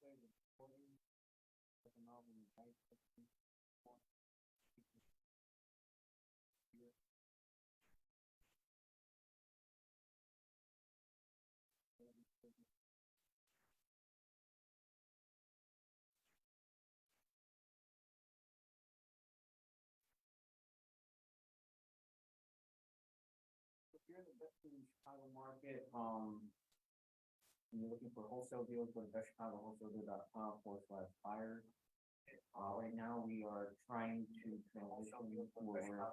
You're the best in the Chicago market, and you're looking for wholesale deals, go to bestchicagoWholesaleDeal.com/buyer. Right now, we are trying to transition to where we're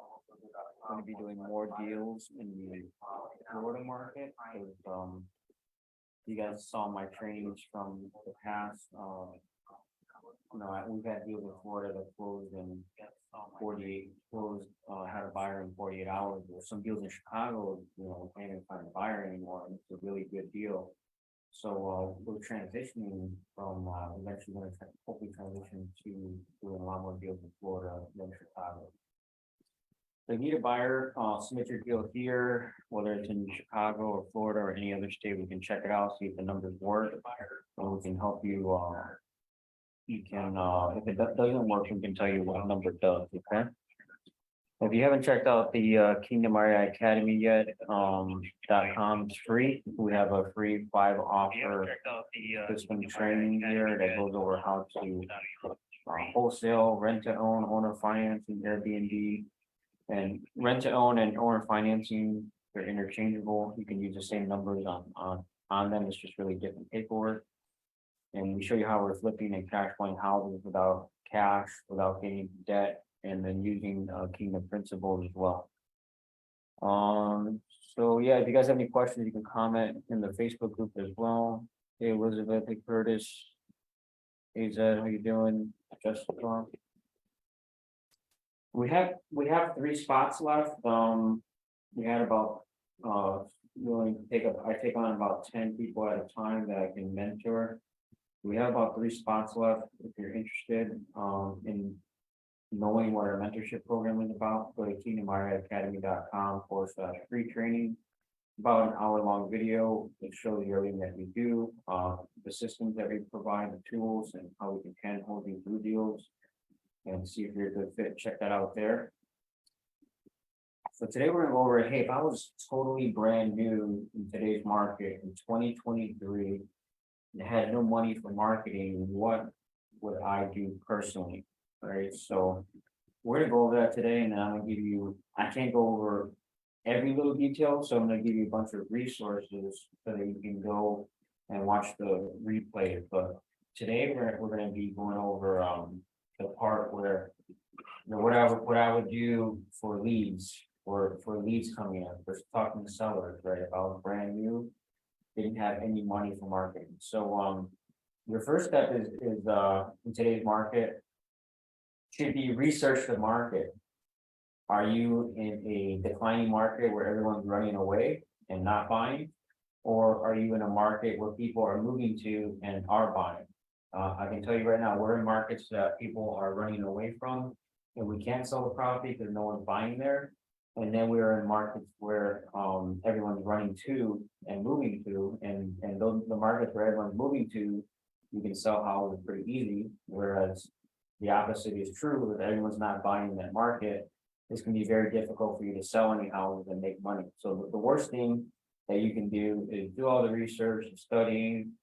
going to be doing more deals in the Florida market, because, you guys saw my trainings from the past, we've had deals in Florida that closed in 48, had a buyer in 48 hours. There's some deals in Chicago, we can't even find a buyer anymore, and it's a really good deal. So, we're transitioning from, eventually gonna hopefully transition to doing a lot more deals in Florida than Chicago. So if you need a buyer, submit your deal here, whether it's in Chicago or Florida or any other state, we can check it out, see if the numbers work, and we can help you, you can, if it doesn't work, we can tell you what number does, okay? If you haven't checked out the Kingdom REI Academy yet, .com is free. We have a free 5 offer system training here that goes over how to wholesale, rent to own, owner financing, Airbnb, and rent to own and owner financing. They're interchangeable. You can use the same numbers on them. It's just really different paperwork. And we show you how we're flipping and cash flowing houses without cash, without getting debt, and then using Kingdom principles as well. So yeah, if you guys have any questions, you can comment in the Facebook group as well. Hey Elizabeth, hey Curtis, hey Zed, how you doing? Jessica. We have 3 spots left. We had about I take on about 10 people at a time that I can mentor. We have about 3 spots left. If you're interested in knowing what our mentorship program is about, go to kingdomreacademy.com/free training. About an hour-long video that shows you everything that we do, the systems that we provide, the tools, and how we can hold you through deals, and see if you're a good fit. Check that out there. So today we're going to go over, hey, if I was totally brand new in today's market in 2023 and had no money for marketing, what would I do personally? All right, so we're gonna go over that today, and then I'm gonna give you, I can't go over every little detail, so I'm gonna give you a bunch of resources so that you can go and watch the replay. But today we're gonna be going over the part where what I would do for leads, or for leads coming in, for talking to sellers, right? If I was brand new, didn't have any money for marketing. So your first step is in today's market should be research the market. Are you in a declining market where everyone's running away and not buying? Or are you in a market where people are moving to and are buying? I can tell you right now, we're in markets that people are running away from, and we can't sell the property because no one's buying there. And then we're in markets where everyone's running to and moving to, and those the markets where everyone's moving to, you can sell houses pretty easy. Whereas the opposite is true, if everyone's not buying in that market, it's going to be very difficult for you to sell any houses and make money. So the worst thing that you can do is do all the research, studying,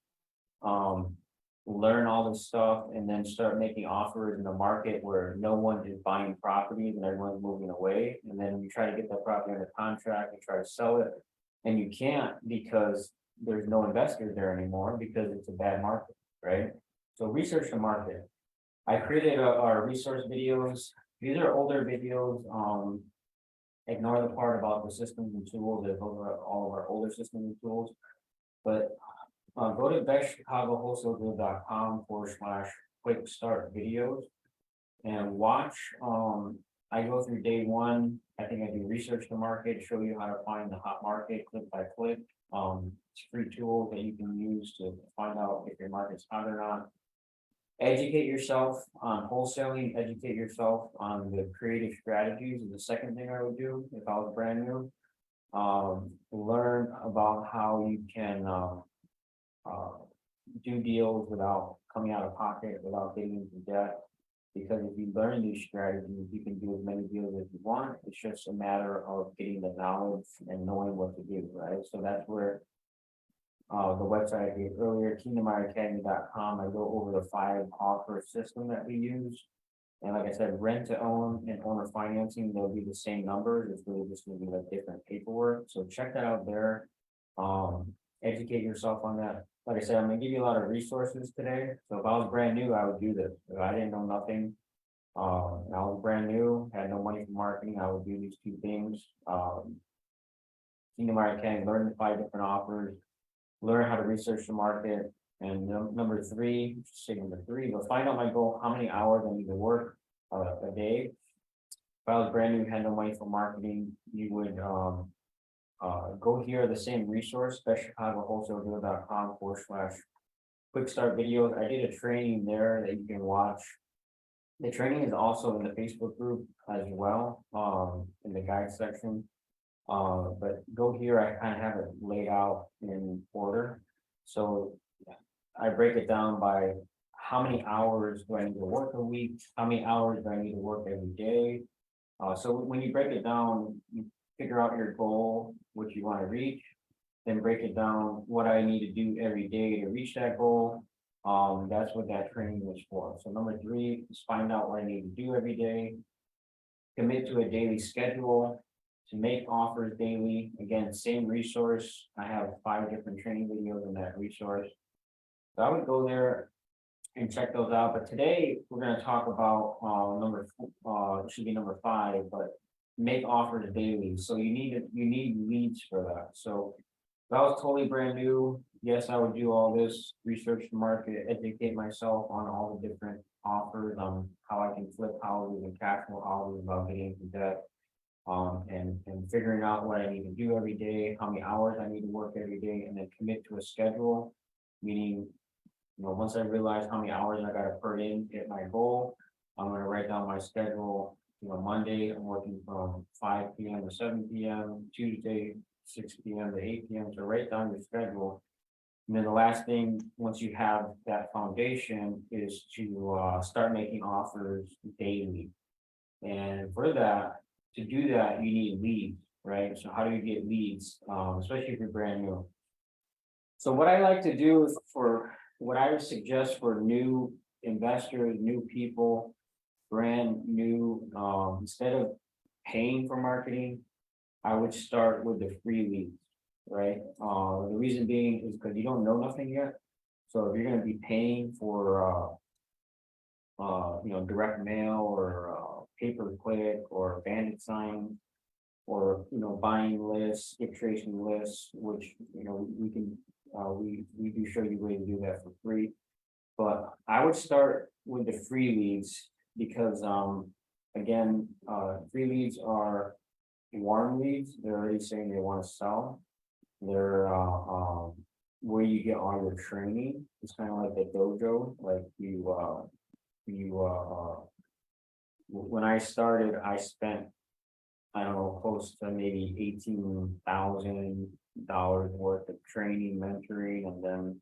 learn all this stuff, and then start making offers in a market where no one is buying properties and everyone's moving away. And then you try to get that property under contract and try to sell it, and you can't because there's no investors there anymore because it's a bad market, right? So research the market. I created our resource videos. These are older videos. Ignore the part about the systems and tools. Those are all of our older systems and tools. But go to bestchicagoWholesaleDeal.com/quick start videos and watch. I go through day 1. I think I do research the market, show you how to find the hot market click by click. It's a free tool that you can use to find out if your market's hot or not. Educate yourself on wholesaling, educate yourself on the creative strategies is the second thing I would do if I was brand new. Learn about how you can do deals without coming out of pocket, without getting into debt. Because if you learn these strategies, you can do as many deals as you want. It's just a matter of getting the knowledge and knowing what to do, right? So that's where the website I gave earlier, kingdomacademy.com, I go over the 5 offer system that we use. And like I said, rent to own and owner financing, they'll be the same numbers. It's really just gonna be like different paperwork. So check that out there. Educate yourself on that. Like I said, I'm gonna give you a lot of resources today. So if I was brand new, I would do this. If I didn't know nothing, and I was brand new, had no money for marketing, I would do these 2 things. Kingdom Academy, learn the 5 different offers, learn how to research the market. And number 3, but find out my goal, how many hours I need to work a day. If I was brand new, had no money for marketing, you would go here, the same resource, bestchicagoWholesaleDeal.com/quick start videos. I did a training there that you can watch. The training is also in the Facebook group as well, in the guide section. But go here, I kind of have it laid out in order. So I break it down by how many hours do I need to work a week, how many hours do I need to work every day. So when you break it down, you figure out your goal, which you want to reach, then break it down, what I need to do every day to reach that goal. That's what that training is for. So number 3 is find out what I need to do every day, commit to a daily schedule, to make offers daily. Again, same resource. I have 5 different training videos in that resource. So I would go there and check those out. But today we're going to talk about it should be number 5, but make offers daily. So you need leads for that. So if I was totally brand new, yes, I would do all this, research the market, educate myself on all the different offers, on how I can flip houses and cash flow houses without getting into debt. And figuring out what I need to do every day, how many hours I need to work every day, and then commit to a schedule. Meaning, once I realize how many hours I gotta put in, hit my goal, I'm gonna write down my schedule. Monday, I'm working from 5 p.m. to 7 p.m., Tuesday, 6 p.m. to 8 p.m. So write down your schedule. And then the last thing, once you have that foundation, is to start making offers daily. And for that, to do that, you need leads, right? So how do you get leads, especially if you're brand new? So what I like to do is what I would suggest for new investors, new people, brand new, instead of paying for marketing, I would start with the free leads, right? The reason being is because you don't know nothing yet. So if you're going to be paying for, direct mail or pay-per-click or bandit signs, or buying lists, skip tracing lists, which we can we do show you a way to do that for free. But I would start with the free leads because again, free leads are warm leads. They're already saying they want to sell. They're where you get all your training. It's kind of like the dojo, like when I started, I spent, I don't know, close to maybe $18,000 worth of training, mentoring, and then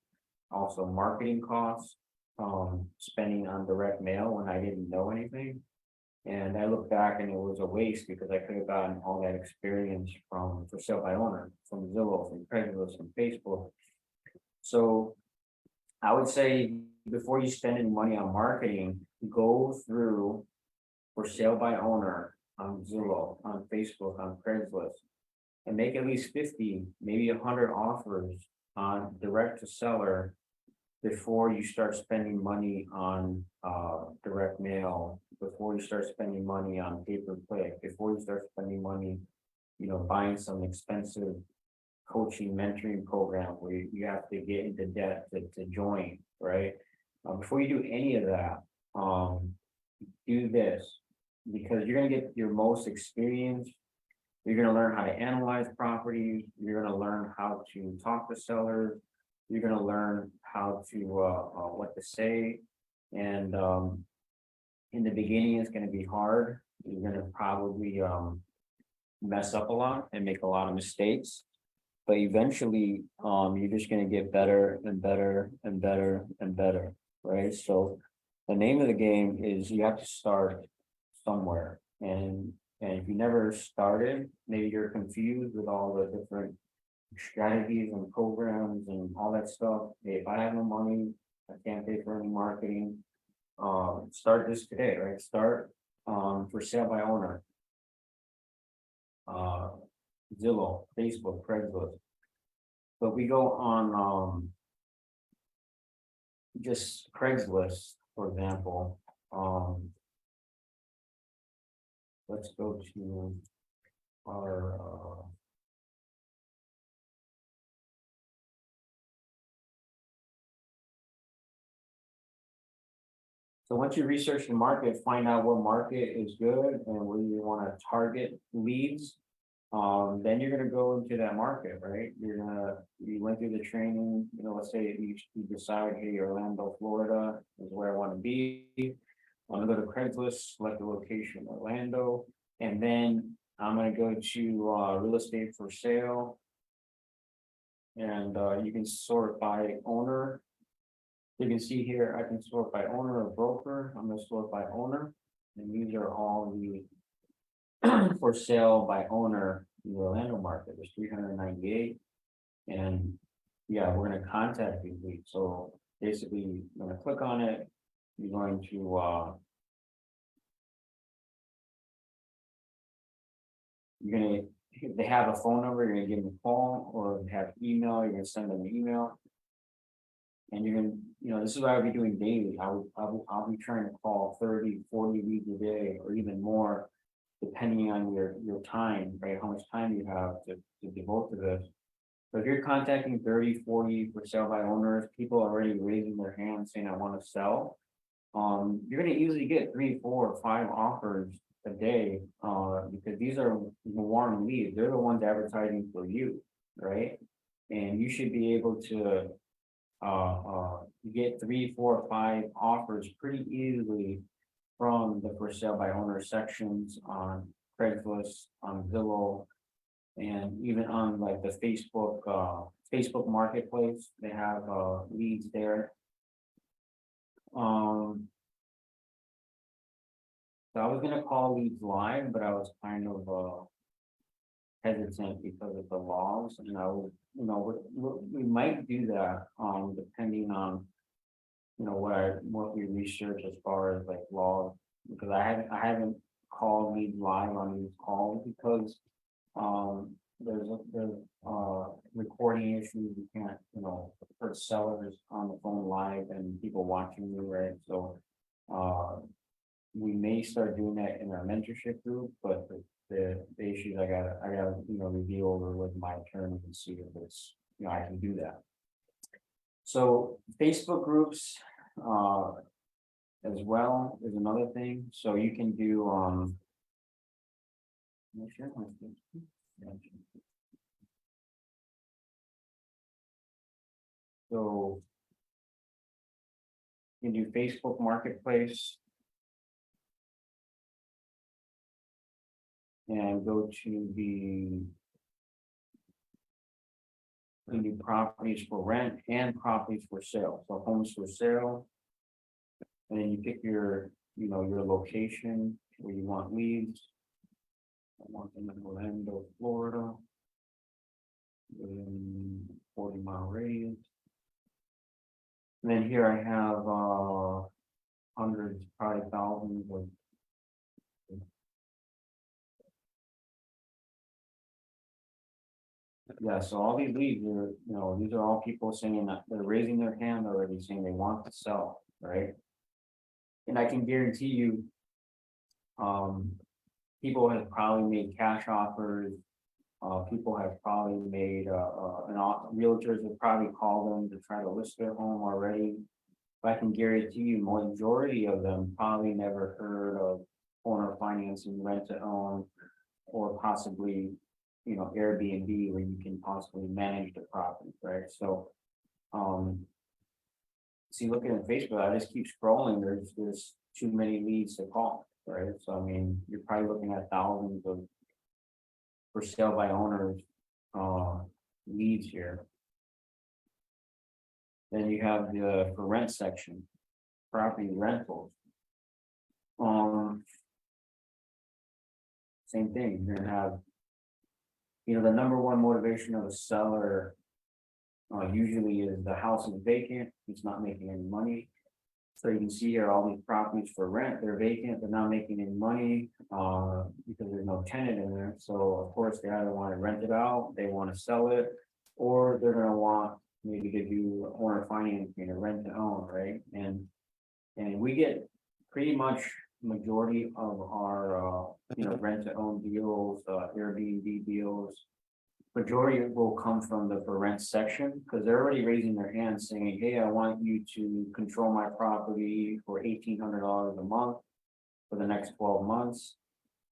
also marketing costs, spending on direct mail when I didn't know anything. And I look back and it was a waste because I could have gotten all that experience for sale by owner, from Zillow, from Craigslist, from Facebook. So I would say before you spend any money on marketing, go through for sale by owner on Zillow, on Facebook, on Craigslist, and make at least 50, maybe 100 offers on direct to seller before you start spending money on direct mail, before you start spending money on pay-per-click, before you start spending money, buying some expensive coaching, mentoring program where you have to get into debt to join, right? Before you do any of that, do this, because you're going to get your most experience. You're going to learn how to analyze properties. You're going to learn how to talk to sellers. You're going to learn how to what to say. And in the beginning, it's going to be hard. You're going to probably mess up a lot and make a lot of mistakes. But eventually, you're just gonna get better and better and better and better, right? So the name of the game is you have to start somewhere. And if you never started, maybe you're confused with all the different strategies and programs and all that stuff. Hey, if I have no money, I can't pay for any marketing. Start this today, right? Start for sale by owner, uh, Zillow, Facebook, Craigslist. But we go on just Craigslist, for example. Let's go to our so once you research the market, find out what market is good and where you want to target leads. Then you're gonna go into that market, right? You went through the training, let's say you decide, hey, Orlando, Florida is where I want to be. I'm gonna go to Craigslist, select the location, Orlando, and then I'm gonna go to real estate for sale. And you can sort by owner. You can see here, I can sort by owner or broker. I'm gonna sort by owner. And these are all the for sale by owner in the Orlando market. There's 398. And yeah, we're gonna contact these leads. So basically, I'm gonna click on it. You're going to if they have a phone number, you're gonna give them a call, or if they have email, you're gonna send them an email. And you're gonna, this is what I'll be doing daily. I'll be trying to call 30, 40 leads a day or even more, depending on your time, right? How much time you have to devote to this. So if you're contacting 30, 40 for sale by owners, people already raising their hands saying, I want to sell. You're gonna easily get 3, 4, 5 offers a day, because these are warm leads. They're the ones advertising for you, right? And you should be able to get 3, 4, 5 offers pretty easily from the for sale by owner sections on Craigslist, on Zillow, and even on like the Facebook marketplace. They have leads there. So I was gonna call leads live, but I was kind of hesitant because of the laws, and I would, we might do that, depending on, what we research as far as like laws, because I haven't called leads live on these calls because, there's recording issues. You can't, put sellers on the phone live and people watching you, right? So, we may start doing that in our mentorship group, but the issues I gotta, review over with my attorney and see if it's, I can do that. So Facebook groups, as well is another thing. So you can do, let me share my screen. So you can do Facebook Marketplace. And go to the new properties for rent and properties for sale. So homes for sale. And then you pick your, your location where you want leads. I want them in Orlando, Florida. Within 40-mile radius. And then here I have hundreds, probably thousands of yeah, so all these leads are, these are all people saying that they're raising their hand already, saying they want to sell, right? And I can guarantee you, people have probably made cash offers. People have probably made, realtors have probably called them to try to list their home already. But I can guarantee you, majority of them probably never heard of owner financing, rent to own, or possibly, Airbnb, where you can possibly manage the property, right? So, see, looking at Facebook, I just keep scrolling. There's too many leads to call, right? So, I mean, you're probably looking at thousands of for sale by owners, leads leads here. Then you have the for rent section, property rentals. Same thing, you're gonna have. The number one motivation of a seller. Usually is the house is vacant, it's not making any money. So you can see here, all these properties for rent, they're vacant, they're not making any money, because there's no tenant in there. So of course, they either want to rent it out, they want to sell it, or they're gonna want maybe to do owner financing or rent to own, right? And we get pretty much majority of our, rent to own deals, Airbnb deals. Majority will come from the for rent section, because they're already raising their hand saying, hey, I want you to control my property for $1,800 a month for the next 12 months.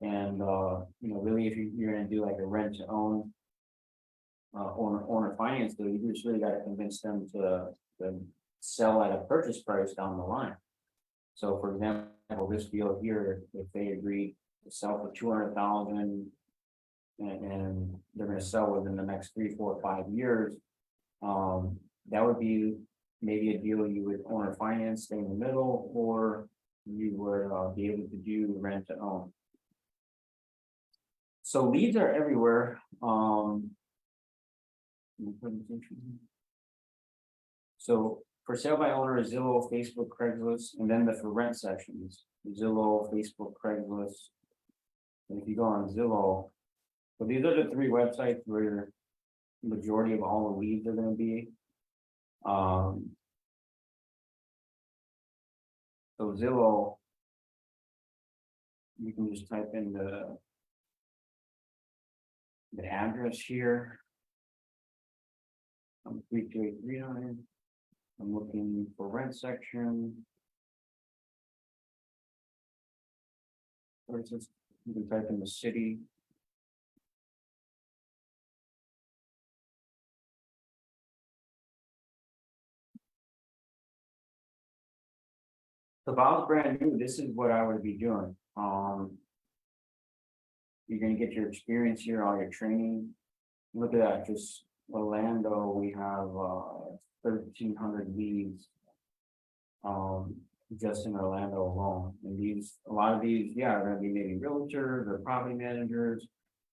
And, really, if you're gonna do like a rent to own, owner finance deal, you just really got to convince them to sell at a purchase price down the line. So for example, this deal here, if they agree to sell for 200,000 and they're gonna sell within the next 3, 4, 5 years, that would be maybe a deal you would owner finance, stay in the middle, or you would be able to do rent to own. So leads are everywhere. So for sale by owner, Zillow, Facebook, Craigslist, and then the for rent sections, Zillow, Facebook, Craigslist. And if you go on Zillow, so these are the 3 websites where the majority of all the leads are going to be. So Zillow, you can just type in the address here. 32839. I'm looking for rent section. Or is this? You can type in the city. So if I was brand new, this is what I would be doing. You're gonna get your experience here, all your training. Look at that, just Orlando, we have 1,300 leads. Just in Orlando alone. And a lot of these, are gonna be maybe realtors or property managers.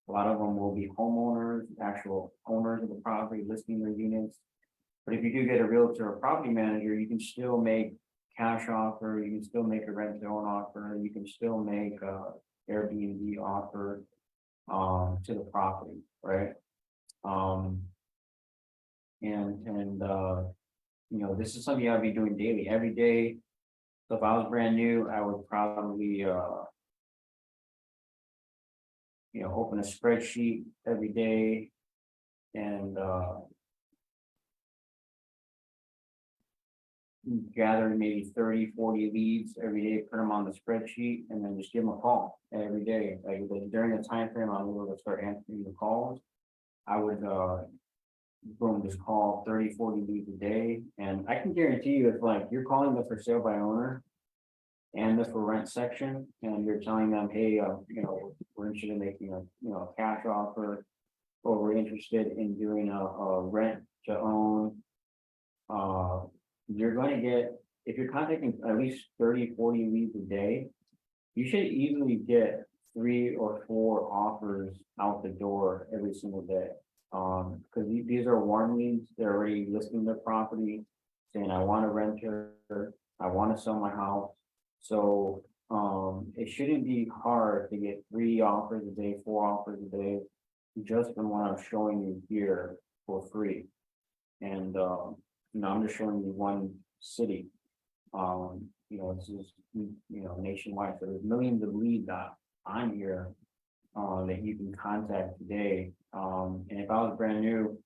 A lot of them will be homeowners, actual owners of the property, listing their units. But if you do get a realtor or property manager, you can still make cash offer, you can still make a rent to own offer, you can still make a Airbnb offer to the property, right? This is something I'll be doing daily, every day. So if I was brand new, I would probably open a spreadsheet every day and gather maybe 30, 40 leads every day, put them on the spreadsheet, and then just give them a call every day. Like during the time frame I was able to start answering the calls, I would boom, just call 30, 40 leads a day. And I can guarantee you, if like you're calling the for sale by owner and the for rent section, and you're telling them, hey, we're interested in making a cash offer, or we're interested in doing a rent to own, you're going to get, if you're contacting at least 30, 40 leads a day, you should easily get 3 or 4 offers out the door every single day. Because these are warm leads, they're already listing their property, saying, I want to rent here, I want to sell my house. So it shouldn't be hard to get 3 offers a day, 4 offers a day, just from what I'm showing you here for free. And I'm just showing you one city. This is nationwide. So there's millions of leads that I'm here that you can contact today. And if I was brand new,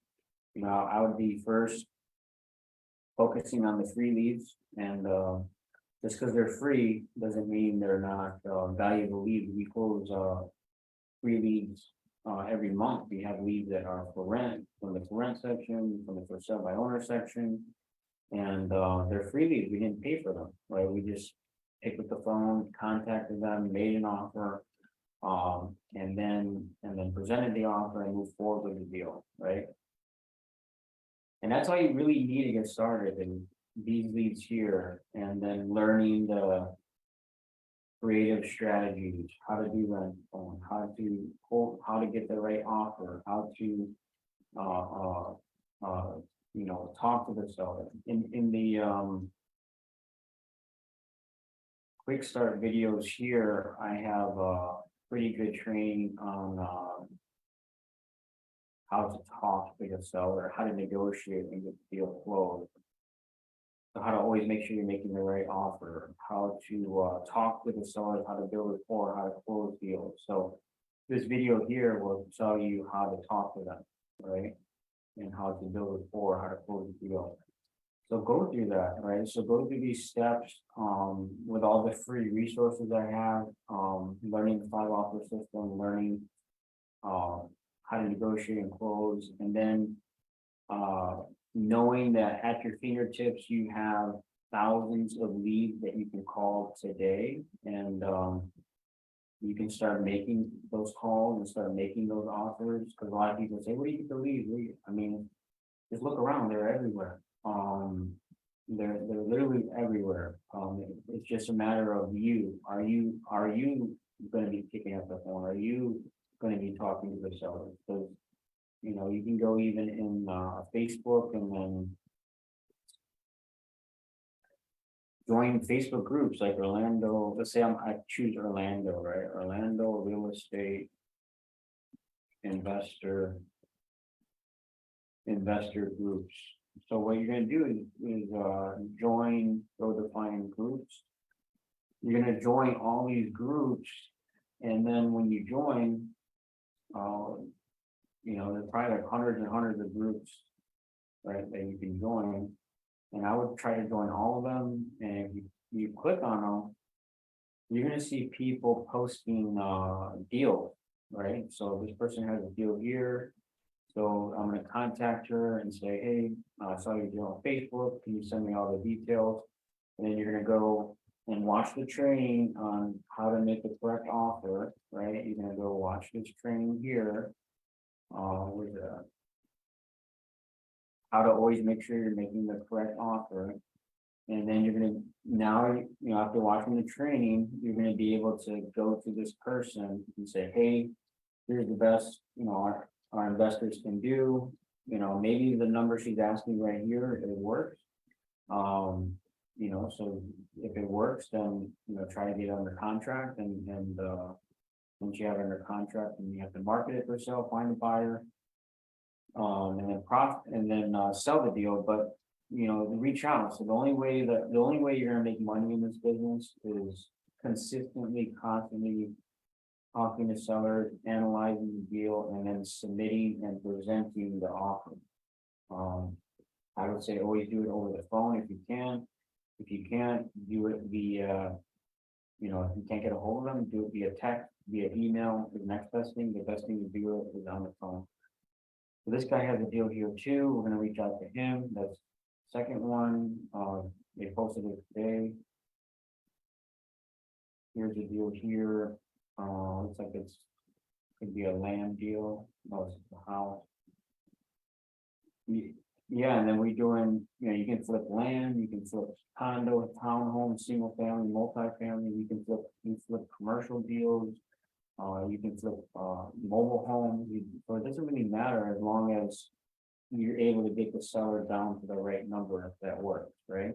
I would be first focusing on the free leads. And just because they're free doesn't mean they're not valuable leads. We close free leads every month. We have leads that are for rent, from the for rent section, from the for sale by owner section, and they're free leads. We didn't pay for them, right? We just picked up the phone, contacted them, made an offer, and then presented the offer and moved forward with the deal, right? And that's all you really need to get started, and these leads here, and then learning the creative strategies, how to do rent phone, how to get the right offer, how to uh uh talk to the seller. In the quick start videos here, I have pretty good training on how to talk to the seller, how to negotiate and get the deal closed. So how to always make sure you're making the right offer, how to talk with the seller, how to build rapport, how to close deals. So this video here will tell you how to talk to them, right? And how to build rapport, how to close the deal. So go through that, right? So go through these steps with all the free resources I have, learning the 5 offer system, learning how to negotiate and close, and then knowing that at your fingertips you have thousands of leads that you can call today, and you can start making those calls and start making those offers. Because a lot of people say, "Where do you get the leads?" I mean, just look around; they're everywhere. They're literally everywhere. It's just a matter of you. Are you going to be picking up the phone? Are you going to be talking to the seller? Because you can go even in Facebook and then join Facebook groups like Orlando. Let's say I choose Orlando, right? Orlando real estate investor groups. So what you're going to do is join, go define groups. You're going to join all these groups, and then when you join, there's probably like hundreds and hundreds of groups, right, that you can join. And I would try to join all of them. And if you click on them, you're going to see people posting deals, right? So this person has a deal here. So I'm going to contact her and say, "Hey, I saw your deal on Facebook. Can you send me all the details?" And then you're going to go and watch the training on how to make the correct offer, right? You're going to go watch this training here. With how to always make sure you're making the correct offer. And then you're going to, now, after watching the training, you're going to be able to go to this person and say, "Hey, here's the best, our investors can do. Maybe the number she's asking right here, it works. So if it works, then, try to get it under contract, and once you have it under contract, and you have to market it for sale, find a buyer, and then sell the deal. But reach out. So the only way you're gonna make money in this business is constantly, constantly talking to sellers, analyzing the deal, and then submitting and presenting the offer. I would say always do it over the phone if you can. If you can't, do it via, if you can't get a hold of them, do it via text, via email. The next best thing, the best thing to do it is on the phone. So this guy has a deal here too. We're gonna reach out to him. That's the second one. They posted it today. Here's a deal here. Looks like could be a land deal. No, it's a house. Yeah, and then we doing, you can flip land, you can flip condo, townhome, single family, multifamily, you can flip commercial deals. You can flip mobile homes. So it doesn't really matter as long as you're able to get the seller down to the right number, if that works, right?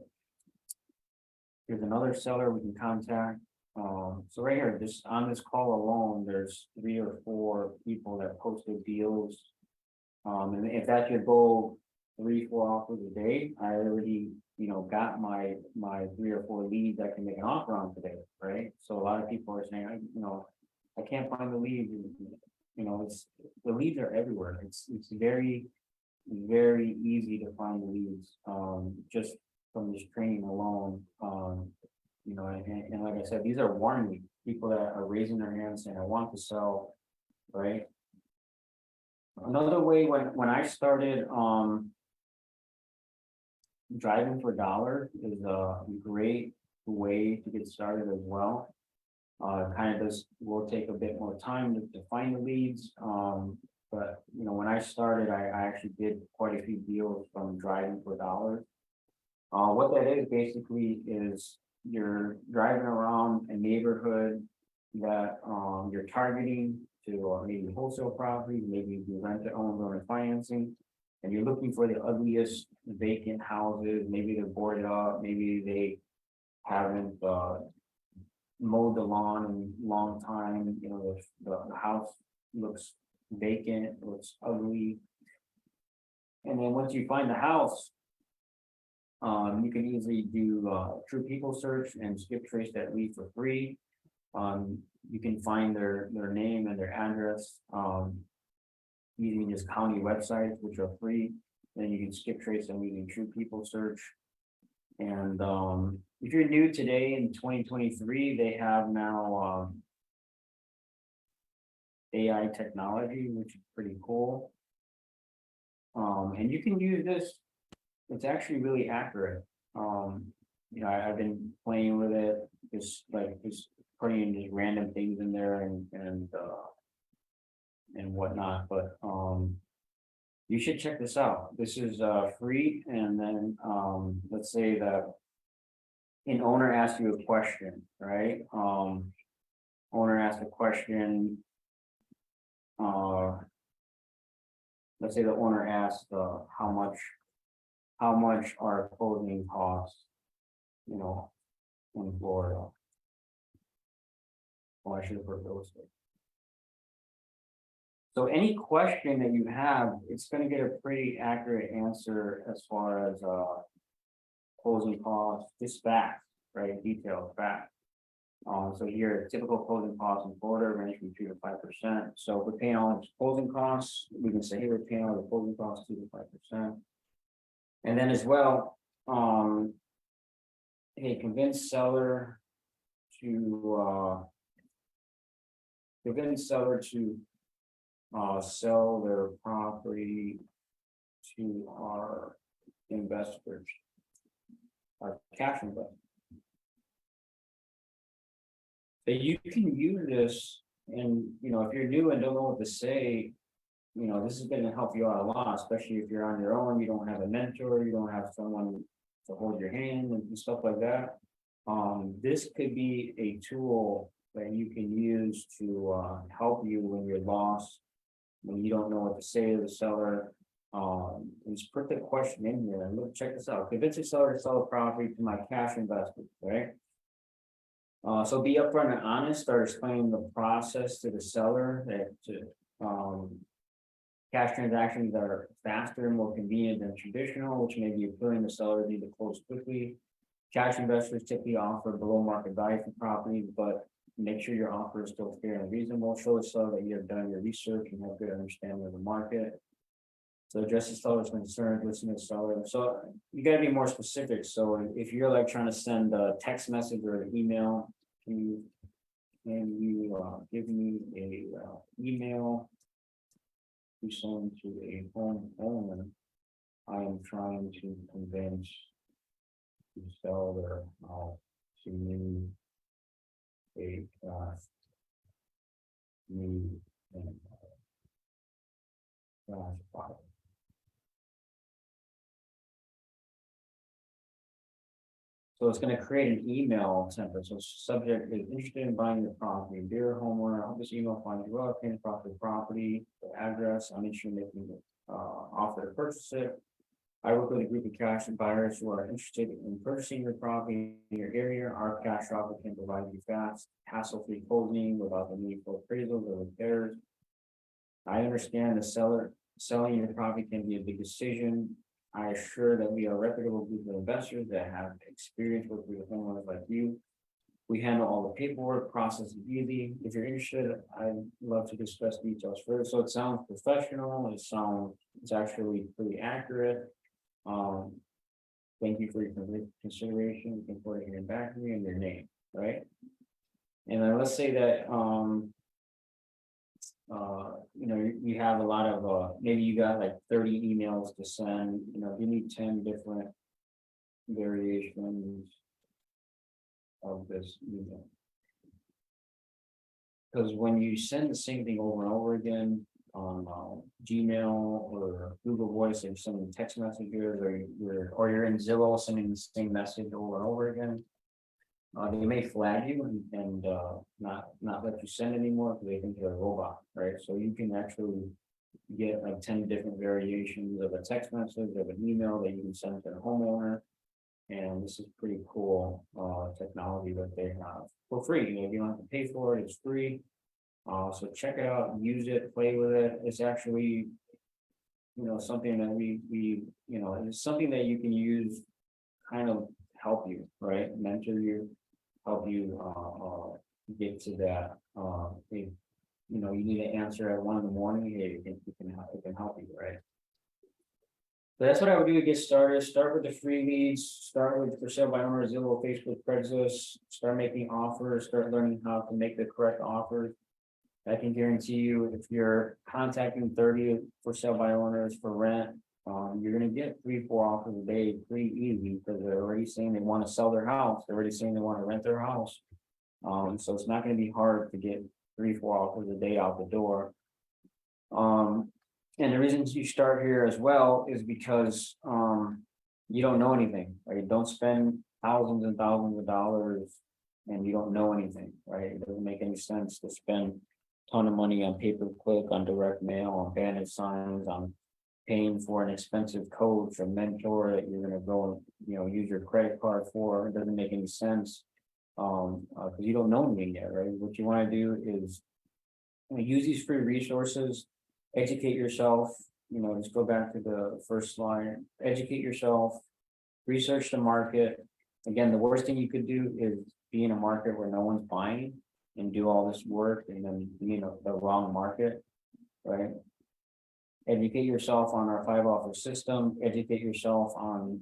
Here's another seller we can contact. So right here, just on this call alone, there's 3 or 4 people that posted deals. And if that's your goal, 3, 4 offers a day, I already, got my 3 or 4 leads I can make an offer on today, right? So a lot of people are saying, I can't find the leads. The leads are everywhere. It's very, very easy to find the leads, just from this training alone. And like I said, these are warm leads, people that are raising their hands saying, "I want to sell," right? Another way, when I started driving for dollars, is a great way to get started as well. Kind of will take a bit more time to find the leads. but when I started, I actually did quite a few deals from driving for dollars. What that is basically is you're driving around a neighborhood that you're targeting to maybe wholesale property, maybe do rent to own or financing. And you're looking for the ugliest vacant houses, maybe they're boarded up, maybe they haven't mowed the lawn in a long time, the house looks vacant, looks ugly. And then once you find the house, you can easily do true people search and skip trace that lead for free. You can find their name and their address using just county websites, which are free. Then you can skip trace them using true people search. And if you're new today in 2023, they have now AI technology, which is pretty cool. And you can use this. It's actually really accurate. I've been playing with it, just putting just random things in there and whatnot. But you should check this out. This is free. And then let's say that an owner asks you a question, right? Owner asks a question. Let's say the owner asks how much are closing costs, in Florida. Oh, I should have put real estate. So any question that you have, it's going to get a pretty accurate answer as far as closing costs, just facts, right? Detailed facts. So here, typical closing costs in Florida range from 2 to 5%. So if we're paying all the closing costs, we can say, hey, we're paying all the closing costs 2 to 5%. And then as well, hey, convince seller to sell their property to our investors, our cash investors. So you can use this, and if you're new and don't know what to say, this is going to help you out a lot, especially if you're on your own, you don't have a mentor, you don't have someone to hold your hand and stuff like that. This could be a tool that you can use to help you when you're lost, when you don't know what to say to the seller. Just put the question in here and look, check this out. Convince the seller to sell a property to my cash investors, right? So be upfront and honest, start explaining the process to the seller that cash transactions are faster and more convenient than traditional, which may be appealing to sellers need to close quickly. Cash investors typically offer below market value for properties, but make sure your offer is still fair and reasonable. Show the seller that you have done your research and have good understanding of the market. So address the seller's concerns, listen to the seller. So you got to be more specific. So if you're like trying to send a text message or an email, can you give me a email to send to a homeowner I am trying to convince to sell their house to me a new and file. So it's going to create an email template. So subject is interested in buying the property. Dear homeowner, I hope this email finds you well. Paying property, the address. I'm interested in making offer to purchase it. I work with a group of cash buyers who are interested in purchasing your property in your area. Our cash offer can provide you fast, hassle-free closing without the need for appraisals or repairs. I understand the selling your property can be a big decision. I assure that we are a reputable group of investors that have experience working with homeowners like you. We handle all the paperwork, process is easy. If you're interested, I'd love to discuss details further. So it sounds professional. It's actually pretty accurate. Thank you for your consideration. Looking forward to hearing back from you and your name, right? And then let's say that you have a lot of maybe you got like 30 emails to send. You need 10 different variations of this email, because when you send the same thing over and over again, Gmail or Google Voice and sending text messages, or you're in Zillow sending the same message over and over again. They may flag you and not let you send anymore because they think you're a robot, right? So you can actually get like 10 different variations of a text message, of an email that you can send to the homeowner. And this is pretty cool technology that they have for free. You don't have to pay for it, it's free. So check it out, use it, play with it. It's actually, something that it's something that you can use kind of help you, right? Mentor you, help you get to that. If you need an answer at 1 a.m, hey, it can help you, right? So that's what I would do to get started. Start with the free leads, start with for sale by owner, Zillow, Facebook, Craigslist, start making offers, start learning how to make the correct offers. I can guarantee you, if you're contacting 30 for sale by owners for rent, you're going to get 3-4 offers a day pretty easy because they're already saying they want to sell their house. They're already saying they want to rent their house. So it's not going to be hard to get 3-4 offers a day out the door. And the reason you start here as well is because you don't know anything, right? Don't spend thousands and thousands of dollars and you don't know anything, right? It doesn't make any sense to spend a ton of money on pay-per-click, on direct mail, on banner signs, on paying for an expensive coach or mentor that you're going to go and use your credit card for. It doesn't make any sense because you don't know anything yet, right? What you want to do is use these free resources, educate yourself. Just go back to the first slide. Educate yourself, research the market. Again, the worst thing you could do is be in a market where no one's buying and do all this work and then be in the wrong market, right? Educate yourself on our 5-offer system. Educate yourself on,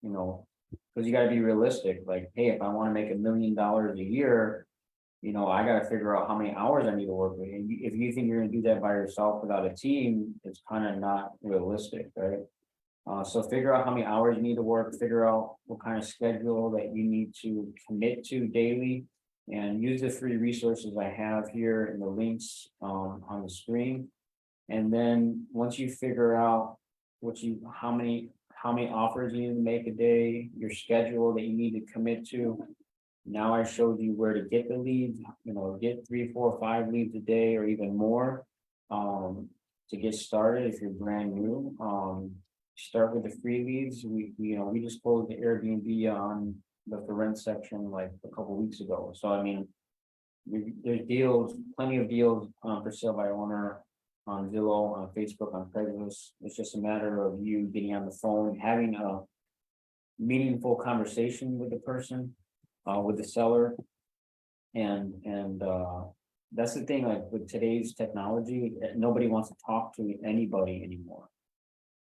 because you got to be realistic. Like, hey, if I want to make $1 million a year, I got to figure out how many hours I need to work with. And if you think you're going to do that by yourself without a team, it's kind of not realistic, right? So figure out how many hours you need to work, figure out what kind of schedule that you need to commit to daily, and use the free resources I have here in the links on the screen. And then once you figure out how many offers you need to make a day, your schedule that you need to commit to. Now I showed you where to get the leads, get 3, 4, 5 leads a day or even more to get started if you're brand new. Start with the free leads. We just closed the Airbnb on the for rent section like a couple weeks ago. So I mean, there's deals, plenty of deals for sale by owner on Zillow, on Facebook, on Craigslist. It's just a matter of you getting on the phone, having a meaningful conversation with the person, with the seller, and that's the thing. Like with today's technology, nobody wants to talk to anybody anymore,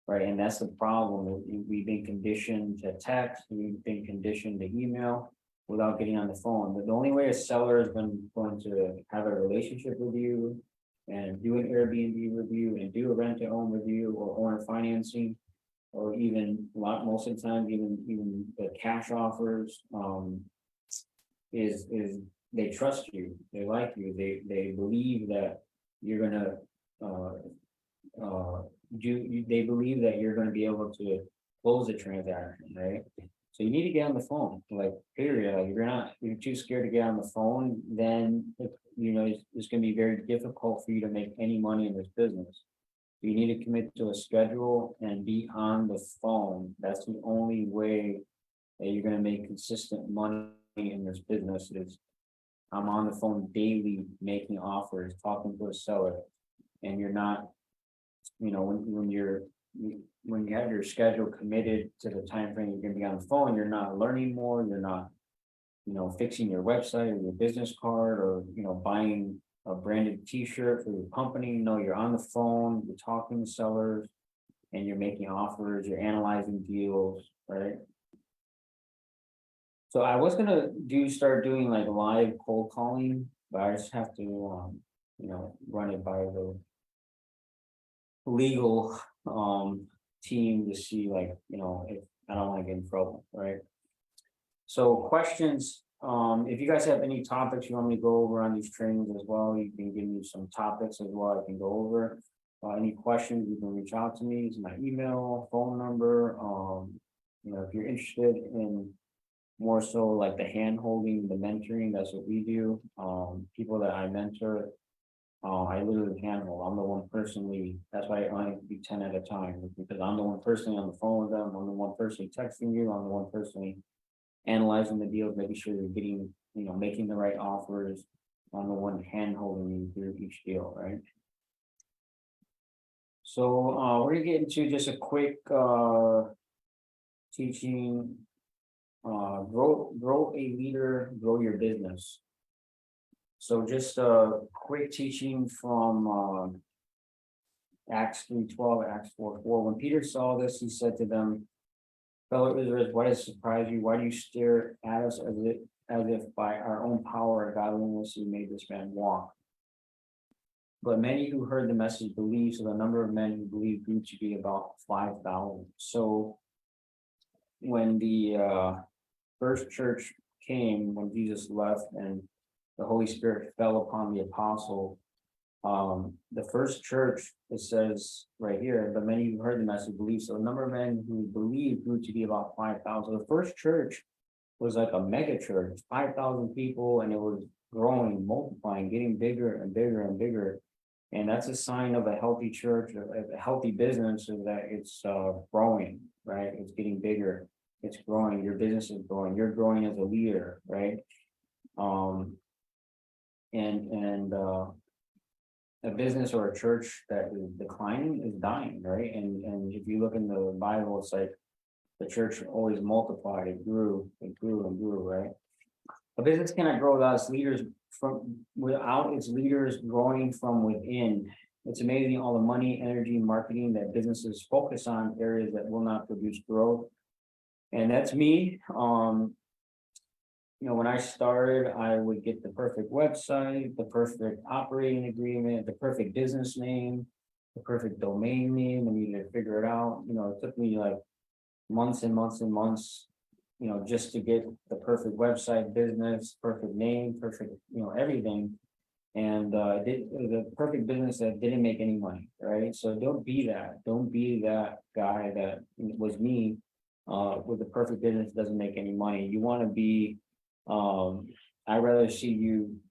right? And that's the problem. We've been conditioned to text, we've been conditioned to email without getting on the phone. But the only way a seller is going to have a relationship with you and do an Airbnb review and do a rent-to-own review or owner financing, or even most of the time, even the cash offers, is they trust you, they like you, they believe that you're gonna they believe that you're gonna be able to close the transaction, right? So you need to get on the phone, like period. Like if you're too scared to get on the phone, then it's gonna be very difficult for you to make any money in this business. You need to commit to a schedule and be on the phone. That's the only way that you're gonna make consistent money in this business. Is I'm on the phone daily making offers, talking to a seller, and you're not, when you have your schedule committed to the time frame you're gonna be on the phone, you're not learning more, you're not, fixing your website or your business card or buying a branded t-shirt for your company. No, you're on the phone, you're talking to sellers, and you're making offers, you're analyzing deals, right? So I was gonna start doing like live cold calling, but I just have to run it by the legal team to see if I don't want to get in trouble, right? So questions if you guys have any topics you want me to go over on these trainings as well, you can give me some topics as well, I can go over. Any questions, you can reach out to me, it's my email, phone number, if you're interested in more so like the hand holding, the mentoring, that's what we do. People that I mentor, I literally handle. I'm the one personally. That's why I only do 10 at a time, because I'm the one personally on the phone with them. I'm the one personally texting you. I'm the one personally analyzing the deals, making sure you're getting, making the right offers. I'm the one hand holding you through each deal, right? So we're gonna get into just a quick teaching. Grow a leader, grow your business. So just a quick teaching from Acts 3:12, Acts 4:4. When Peter saw this, he said to them, fellow Israelites, why does it surprise you? Why do you stare at us as if by our own power or godliness we made this man walk? But many who heard the message believed, so the number of men who believed grew to be about 5,000. So when the first church came, when Jesus left and the Holy Spirit fell upon the apostle, the first church, it says right here, but many who heard the message believed. So the number of men who believed grew to be about 5,000. The first church was like a mega church, 5,000 people, and it was growing, multiplying, getting bigger and bigger and bigger. And that's a sign of a healthy church, a healthy business, is that it's growing, right? It's getting bigger, it's growing, your business is growing, you're growing as a leader, right? A business or a church that is declining is dying, right? And if you look in the Bible, it's like the church always multiplied, it grew and grew, right? A business cannot grow without its leaders growing from within. It's amazing all the money, energy, marketing that businesses focus on areas that will not produce growth. And that's me. When I started, I would get the perfect website, the perfect operating agreement, the perfect business name, the perfect domain name, and you to figure it out. It took me like months and months and months, just to get the perfect website, business, perfect name, perfect, everything. And the perfect business that didn't make any money, right? So don't be that. Don't be that guy that was me with the perfect business doesn't make any money. You want to be, I'd rather see you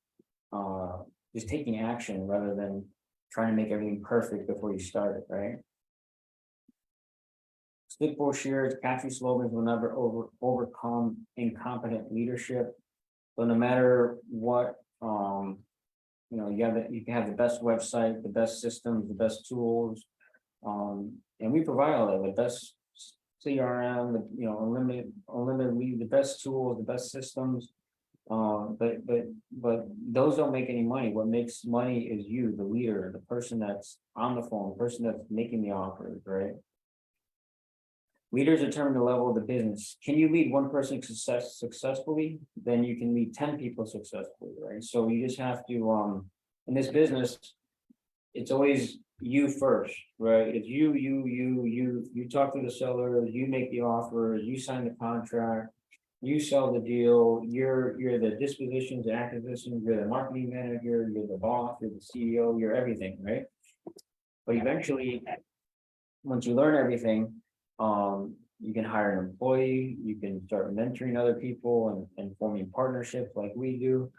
just taking action rather than trying to make everything perfect before you start it, right? Stick brochures, catchy slogans will never overcome incompetent leadership. So no matter what, you can have the best website, the best systems, the best tools, and we provide all that, the best CRM, unlimited lead, the best tools, the best systems. But those don't make any money. What makes money is you, the leader, the person that's on the phone, the person that's making the offers, right? Leaders determine the level of the business. Can you lead one person successfully? Then you can lead 10 people successfully, right? So you just have to, in this business, it's always you first, right? It's you talk to the seller, you make the offer, you sign the contract, you sell the deal, you're the dispositions and acquisitions, you're the marketing manager, you're the boss, you're the CEO, you're everything, right? But eventually, once you learn everything, you can hire an employee, you can start mentoring other people and forming partnerships like we do.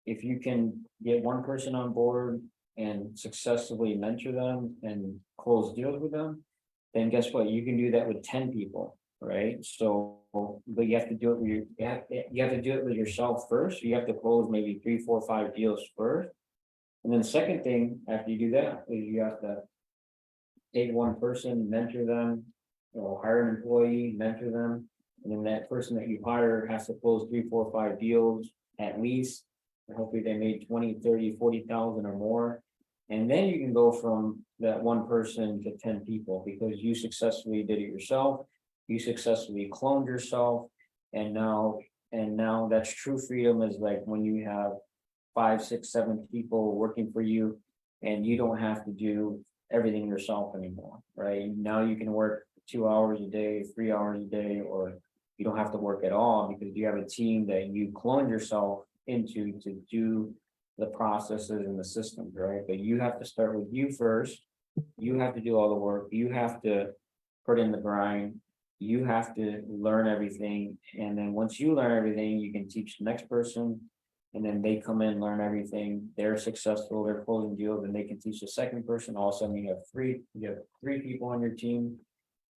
If you can get one person on board and successfully mentor them and close deals with them, then guess what? You can do that with 10 people, right? So, but you have to do it with you have to do it with yourself first. You have to close maybe 3, 4, 5 deals first. And then the second thing after you do that is you have to take one person, mentor them, hire an employee, mentor them, and then that person that you hire has to close 3, 4, 5 deals at least. And hopefully they made 20, 30, 40,000 or more. And then you can go from that one person to 10 people because you successfully did it yourself. You successfully cloned yourself. And now that's true freedom, is like when you have 5, 6, 7 people working for you and you don't have to do everything yourself anymore, right? Now you can work 2 hours a day, 3 hours a day, or you don't have to work at all because you have a team that you clone yourself into to do the processes and the systems, right? But you have to start with you first. You have to do all the work. You have to put in the grind. You have to learn everything. And then once you learn everything, you can teach the next person. And then they come in, learn everything. They're successful, they're closing deals, and they can teach the second person. All of a sudden you have three people on your team.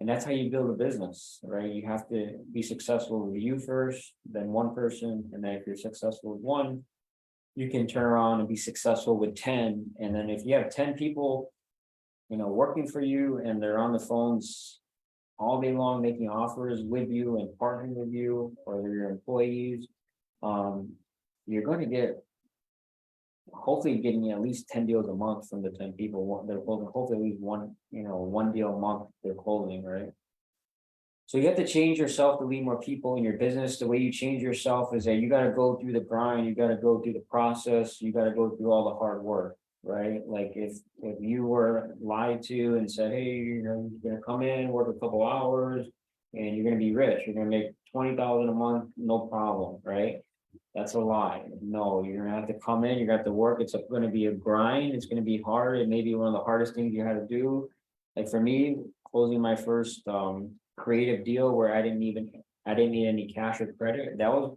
And that's how you build a business, right? You have to be successful with you first, then one person, and then if you're successful with one, you can turn around and be successful with 10. And then if you have 10 people, working for you and they're on the phones all day long making offers with you and partnering with you, or they're your employees, you're going to get hopefully getting at least 10 deals a month from the 10 people. They're closing, hopefully at least one deal a month they're closing, right? So you have to change yourself to lead more people in your business. The way you change yourself is that you got to go through the grind, you got to go through the process, you got to go through all the hard work, right? Like if you were lied to and said, hey, you're gonna come in, work a couple hours, and you're gonna be rich, you're gonna make 20,000 a month, no problem, right? That's a lie. No, you're gonna have to come in, you're gonna have to work. It's gonna be a grind. It's gonna be hard. It may be one of the hardest things you had to do. Like for me, closing my first creative deal where I didn't need any cash or credit. That was,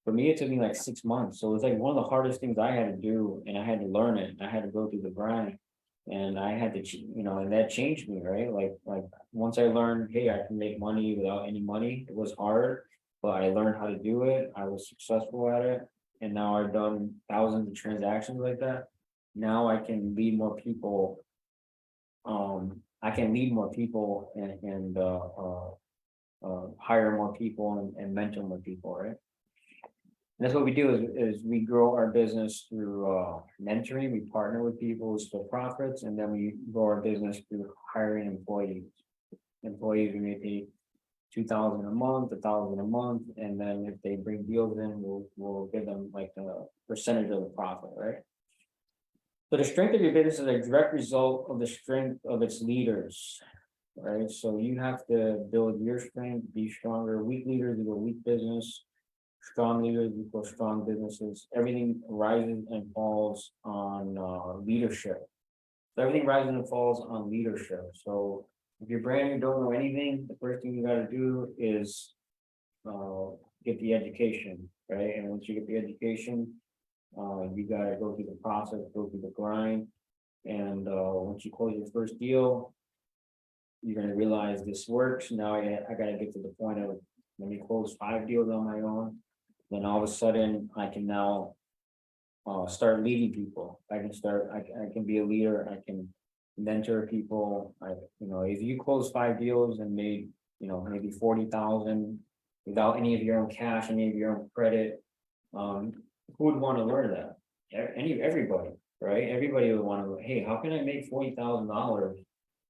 for me, it took me like 6 months. So it was like one of the hardest things I had to do, and I had to learn it. I had to go through the grind, and I had to, and that changed me, right? Like once I learned, hey, I can make money without any money. It was hard, but I learned how to do it. I was successful at it, and now I've done thousands of transactions like that. Now I can lead more people. I can lead more people and hire more people and mentor more people, right? And that's what we do is we grow our business through mentoring. We partner with people for profits, and then we grow our business through hiring employees. Employees, we may pay 2,000 a month, 1,000 a month, and then if they bring deals in, we'll give them like a percentage of the profit, right? So the strength of your business is a direct result of the strength of its leaders, right? So you have to build your strength, be stronger. Weak leaders equal weak business. Strong leaders equal strong businesses. Everything rises and falls on leadership. So everything rises and falls on leadership. So if you're brand new, don't know anything, the first thing you got to do is get the education, right? And once you get the education, you got to go through the process, go through the grind. And once you close your first deal, you're going to realize this works. Now I got to get to the point of let me close 5 deals on my own. Then all of a sudden I can now start leading people. I can be a leader. I can mentor people. If you close 5 deals and made, maybe 40,000 without any of your own cash, any of your own credit, who would want to learn that? Everybody, right? Everybody would want to, hey, how can I make $40,000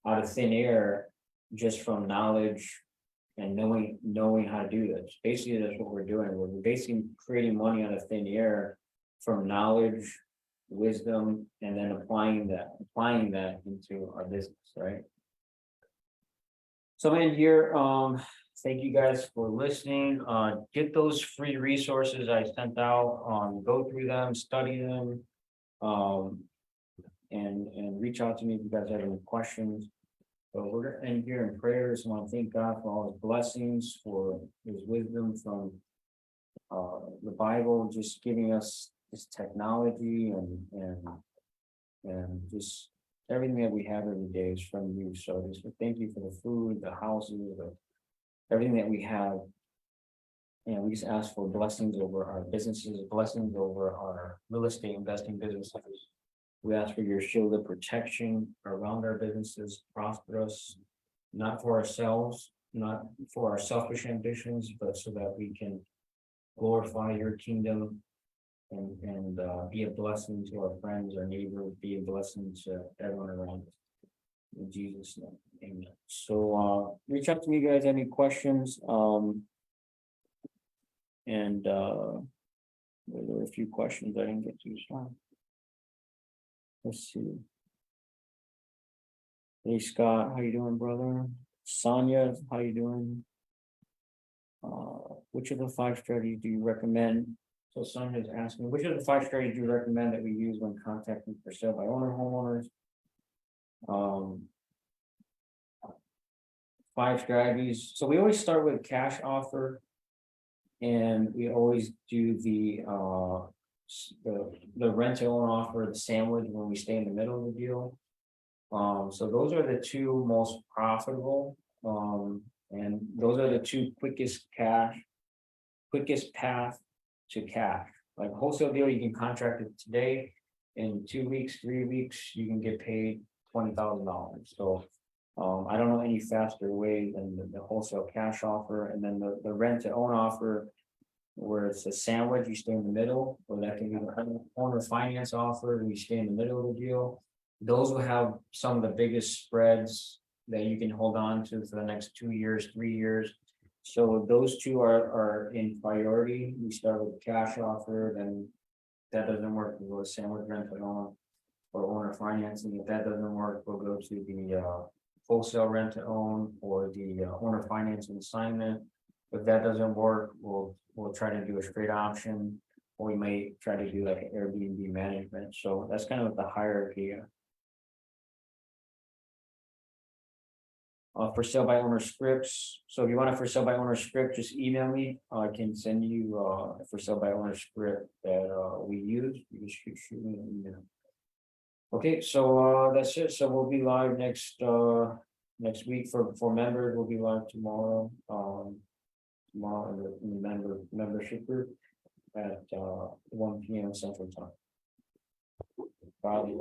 out of thin air just from knowledge and knowing how to do this? Basically, that's what we're doing. We're basically creating money out of thin air from knowledge, wisdom, and then applying that into our business, right? So in here, thank you guys for listening. Get those free resources I sent out, go through them, study them, and reach out to me if you guys have any questions. But we're gonna end here in prayers. I want to thank God for all his blessings, for his wisdom from the Bible, just giving us this technology and just everything that we have every day is from you. So just thank you for the food, the houses, everything that we have. And we just ask for blessings over our businesses, blessings over our real estate investing businesses. We ask for your shield of protection around our businesses, prosper us, not for ourselves, not for our selfish ambitions, but so that we can glorify your kingdom and be a blessing to our friends, our neighbors, be a blessing to everyone around us. In Jesus' name, amen. So reach out to me, guys, any questions. There were a few questions I didn't get to. So let's see. Hey Scott, how you doing, brother? Sonia, how you doing? Which of the 5 strategies do you recommend? So someone is asking, which of the 5 strategies do you recommend that we use when contacting for sale by owner homeowners? 5 strategies. So we always start with cash offer. And we always do the rent to own offer, the sandwich when we stay in the middle of the deal. So those are the 2 most profitable. And those are the 2 quickest path to cash. Like wholesale deal, you can contract it today. In 2 weeks, 3 weeks, you can get paid $20,000. So I don't know any faster way than the wholesale cash offer, and then the rent to own offer, where it's a sandwich, you stay in the middle, or that can be the owner finance offer, and you stay in the middle of the deal. Those will have some of the biggest spreads that you can hold on to for the next 2 years, 3 years. So those 2 are in priority. We start with the cash offer, then that doesn't work, we'll go to sandwich, rent to own, or owner financing. If that doesn't work, we'll go to the wholesale rent to own or the owner financing assignment. If that doesn't work, we'll try to do a straight option, or we may try to do like an Airbnb management. So that's kind of the hierarchy. For sale by owner scripts. So if you want a for sale by owner script, just email me. I can send you a for sale by owner script that we use. You just shoot me an email. Okay, so that's it. So we'll be live next week for members. We'll be live tomorrow. Tomorrow in the membership group at 1 p.m. Central Time. Probably.